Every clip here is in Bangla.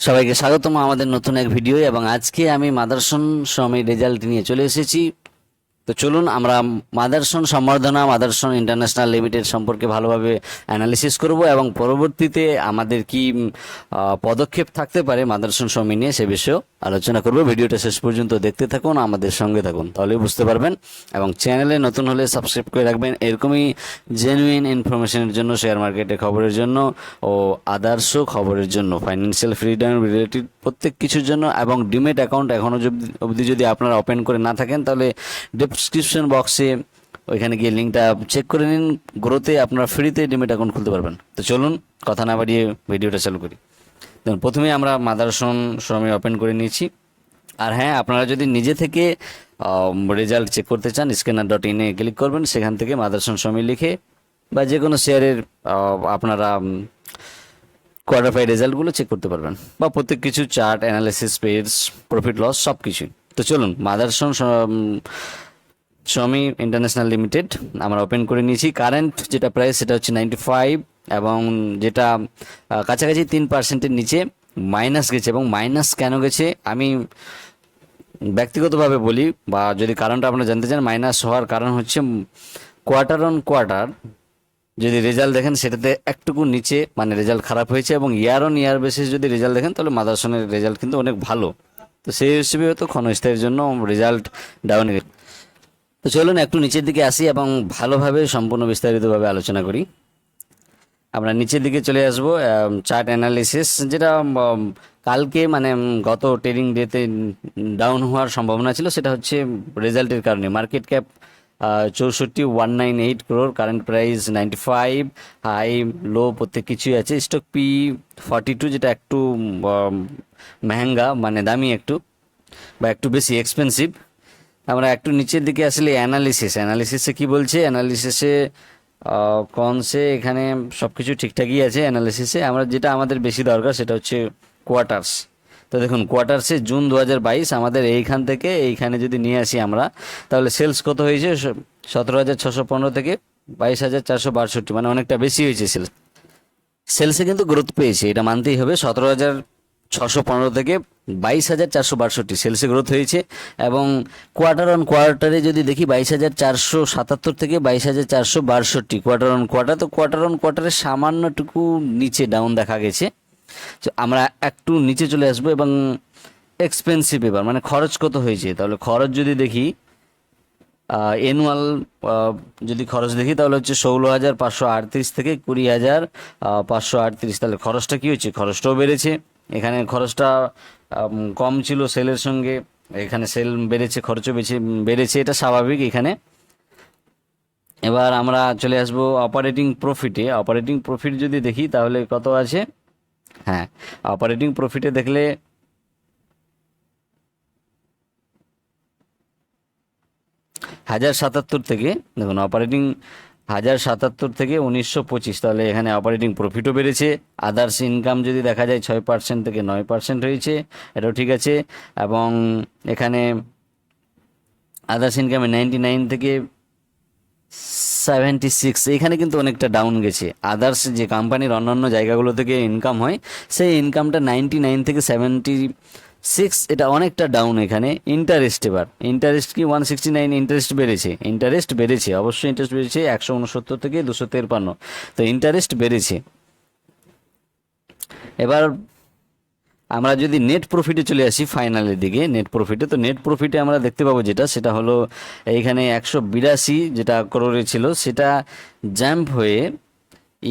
সবাইকে স্বাগতম আমাদের নতুন এক ভিডিও। এবং আজকে আমি মাদারসন সমী রেজাল্ট নিয়ে চলে এসেছি। তো চলুন আমরা মাদারসন সম্বর্ধনা মাদারসন ইন্টারন্যাশনাল লিমিটেড সম্পর্কে ভালোভাবে অ্যানালিসিস করব এবং পরবর্তীতে আমাদের কি পদক্ষেপ থাকতে পারে মাদারসন সমী নিয়ে সে বিষয়েও আলোচনা করব। ভিডিওটা শেষ পর্যন্ত দেখতে থাকুন, আমাদের সঙ্গে থাকুন, তাহলেই বুঝতে পারবেন। এবং চ্যানেলে নতুন হলে সাবস্ক্রাইব করে রাখবেন এরকমই জেনুইন ইনফরমেশনের জন্য, শেয়ার মার্কেটের খবরের জন্য ও আদার্স খবরের জন্য, ফাইন্যান্সিয়াল ফ্রিডম রিলেটেড প্রত্যেক কিছুর জন্য। এবং ডিমেট অ্যাকাউন্ট এখনও অবধি যদি আপনারা ওপেন করে না থাকেন তাহলে ডিসক্রিপশন বক্সে ওইখানে গিয়ে লিঙ্কটা চেক করে নিন। গ্রোতে আপনারা ফ্রিতে ডিমেট অ্যাকাউন্ট খুলতে পারবেন। তো চলুন কথা না বাড়িয়ে ভিডিওটা চালু করি। দেখুন, প্রথমে আমরা মাদারসন সমী ওপেন করে নিয়েছি। আর হ্যাঁ, আপনারা যদি নিজে থেকে রেজাল্ট চেক করতে চান scanner.in-এ ক্লিক করবেন, সেখান থেকে মাদারসন সমী লিখে বা যে কোনো শেয়ারের আপনারা কোয়ার্টার ফাই রেজাল্টগুলো চেক করতে পারবেন, বা প্রত্যেক কিছু chart analysis, page, profit loss সব কিছুই। তো চলুন, মাদারসন সমী ইন্টারন্যাশনাল লিমিটেড আমরা ওপেন করে নিয়েছি। কারেন্ট যেটা প্রাইস সেটা হচ্ছে 95, এবং যেটা কাছাকাছি 3%-এর নিচে মাইনাস গেছে। এবং মাইনাস কেন গেছে আমি ব্যক্তিগতভাবে বলি, বা যদি কারণটা আপনারা জানতে চান, মাইনাস হওয়ার কারণ হচ্ছে কোয়ার্টার অন কোয়ার্টার যদি রেজাল্ট দেখেন সেটাতে একটুকু নিচে, মানে রেজাল্ট খারাপ হয়েছে। এবং ইয়ার অন ইয়ার বেসিস যদি রেজাল্ট দেখেন তাহলে মাদারসনের রেজাল্ট কিন্তু অনেক ভালো। তো সেই হিসেবে হয়তো ক্ষণস্থায়ীর জন্য রেজাল্ট ডাউন গেছে। তো চলুন একটু নিচের দিকে আসি এবং ভালোভাবে সম্পূর্ণ বিস্তারিতভাবে আলোচনা করি। আমরা নিচের দিকে চলে আসবো। চার্ট অ্যানালিসিস যেটা কালকে মানে গত ট্রেডিং ডেতে ডাউন হওয়ার সম্ভাবনা ছিল, সেটা হচ্ছে রেজাল্টের কারণে। Market cap 64,198 crore, current price 95, high low প্রত্যেক কিছুই আছে। স্টক পি 42, যেটা একটু মেহেঙ্গা, মানে দামি একটু, বা একটু বেশি এক্সপেন্সিভ। আমরা একটু নিচের দিকে আসলে অ্যানালিসিসে কি বলছে। অ্যানালিসিসে কনসে এখানে সব কিছু ঠিকঠাকই আছে। অ্যানালিসিসে আমরা যেটা আমাদের বেশি দরকার সেটা হচ্ছে কোয়ার্টার্স। তো দেখুন, কোয়ার্টার্সে জুন 2022 আমাদের এইখান থেকে এইখানে যদি নিয়ে আসি আমরা, তাহলে সেলস কত হয়েছে? 17,615 থেকে 22,462, মানে অনেকটা বেশি হয়েছে সেলসে কিন্তু গ্রোথ পেয়েছে, এটা মানতেই হবে। 17,615 থেকে 22,462 সেলসে গ্রোথ হয়েছে। এবং কোয়ার্টার অন কোয়ার্টারে যদি দেখি 22,477 থেকে 22,462 কোয়ার্টার অন কোয়ার্টার। তো কোয়ার্টার অন কোয়ার্টারে সামান্যটুকু নিচে ডাউন দেখা গেছে। তো আমরা একটু নিচে চলে আসবো এবং এক্সপেন্সিভ এবার মানে খরচ কত হয়েছে, তাহলে খরচ যদি দেখি অ্যানুয়াল যদি খরচ দেখি তাহলে হচ্ছে 16,538 থেকে 20,538। তাহলে খরচটা কি হয়েছে? খরচটাও বেড়েছে। এখানে খরচটা কম ছিল সেলের সঙ্গে, এখানে সেল বেড়েছে, খরচও বেড়েছে, এটা স্বাভাবিক এখানে। এবার আমরা চলে আসবো অপারেটিং প্রফিটে। অপারেটিং প্রফিট যদি দেখি তাহলে কত আছে? হ্যাঁ, অপারেটিং প্রফিটে দেখলে 1,077 থেকে, দেখুন অপারেটিং 1,077 থেকে 1,925, তাহলে এখানে অপারেটিং প্রফিটও বেড়েছে। আদার্স ইনকাম যদি দেখা যায় 6% থেকে 9% হয়েছে, এটাও ঠিক আছে। এবং এখানে আদার্স ইনকামে 99 থেকে 76, এখানে কিন্তু অনেকটা ডাউন গেছে। আদার্স যে কোম্পানির অন্যান্য জায়গাগুলো থেকে ইনকাম হয়, সেই ইনকামটা 99 থেকে 76, এটা অনেকটা ডাউন এখানে। ইন্টারেস্ট, এবার ইন্টারেস্ট কি 169, ইন্টারেস্ট বেড়েছে, অবশ্যই ইন্টারেস্ট বেড়েছে 169 থেকে 253, তো ইন্টারেস্ট বেড়েছে। এবার আমরা যদি নেট প্রফিটে চলে আসি ফাইনালের দিকে, নেট প্রফিটে, তো নেট প্রফিটে আমরা দেখতে পাবো যেটা, সেটা হলো এইখানে 182 যেটা করোড়ে ছিল, সেটা জাম্প হয়ে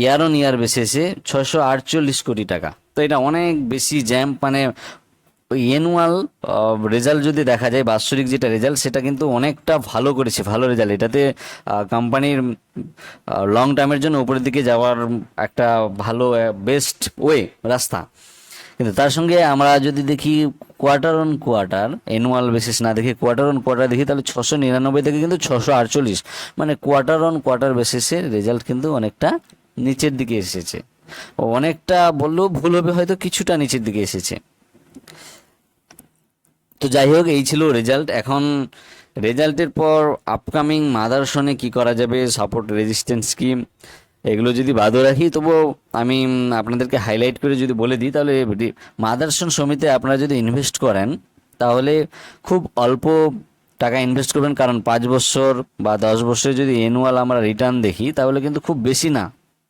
ইয়ার অন ইয়ার বেসিসে 648 কোটি টাকা। তো এটা অনেক বেশি জাম্প, মানে অ্যানুয়াল রেজাল্ট যদি দেখা যায়, বাৎসরিক যেটা রেজাল্ট সেটা কিন্তু অনেকটা ভালো করেছে, ভালো রেজাল্ট। এটাতে কোম্পানির লং টার্মের জন্য উপরের দিকে যাওয়ার একটা ভালো বেস্ট রাস্তা। কিন্তু তার সঙ্গে আমরা যদি দেখি quarter on quarter, annual basis না দেখে কোয়ার্টার অন কোয়ার্টার দেখি, তাহলে 699 থেকে কিন্তু 648, মানে কোয়ার্টার অন কোয়ার্টার বেসিসে রেজাল্ট কিন্তু অনেকটা নিচের দিকে এসেছে। অনেকটা বললেও ভুল হবে, হয়তো কিছুটা নিচের দিকে এসেছে। তো যাই হোক, এই ছিল রেজাল্ট। এখন রেজাল্টের পর আপকামিং মাদারসনে কি করা যাবে, সাপোর্ট রেজিস্ট্যান্স কি, এগুলো যদি বাদও রাখি তবুও আমি আপনাদেরকে হাইলাইট করে যদি বলে দিই, তাহলে মাদারসন সমিতিতে আপনারা যদি ইনভেস্ট করেন তাহলে খুব অল্প টাকা ইনভেস্ট করবেন, কারণ 5 বছর বা 10 বছরে যদি অ্যানুয়াল আমরা রিটার্ন দেখি তাহলে কিন্তু খুব বেশি না,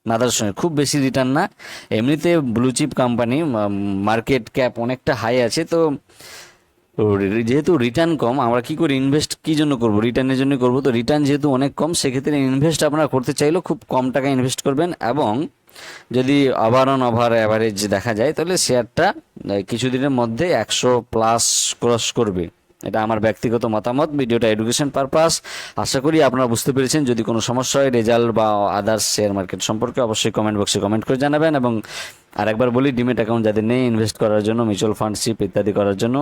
মাদারসনের খুব বেশি রিটার্ন না। এমনিতে blue chip company, market cap অনেকটা হাই আছে, তো যেহেতু রিটার্ন কম, আমরা কি করি, ইনভেস্ট কি জন্য করব, রিটার্নের জন্য করব। তো রিটার্ন যেহেতু অনেক কম, সেক্ষেত্রে ইনভেস্ট আপনারা করতে চাইলেও খুব কম টাকা ইনভেস্ট করবেন, এবং যদি ওভার অন ওভার অ্যাভারেজ দেখা যায় তাহলে শেয়ারটা কিছুদিনের মধ্যে 100+ ক্রস করবে। এটা আমার ব্যক্তিগত মতামত। ভিডিওটা এডুকেশন পারপাস। আশা করি আপনারা বুঝতে পেরেছেন। যদি কোনো সমস্যা হয় রেজাল্ট বা আদার্স শেয়ার মার্কেট সম্পর্কে, অবশ্যই কমেন্ট বক্সে কমেন্ট করে জানাবেন। এবং আরেকবার বলি, ডিমেট অ্যাকাউন্ট যাদের নেই, ইনভেস্ট করার জন্য, মিউচুয়াল ফান্ডশিপ ইত্যাদি করার জন্য,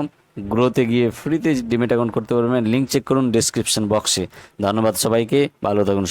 গ্রোতে গিয়ে ফ্রিতে ডিমেট অ্যাকাউন্ট করতে পারবেন। লিঙ্ক চেক করুন ডেসক্রিপশন বক্সে। ধন্যবাদ সবাইকে, ভালো থাকুন।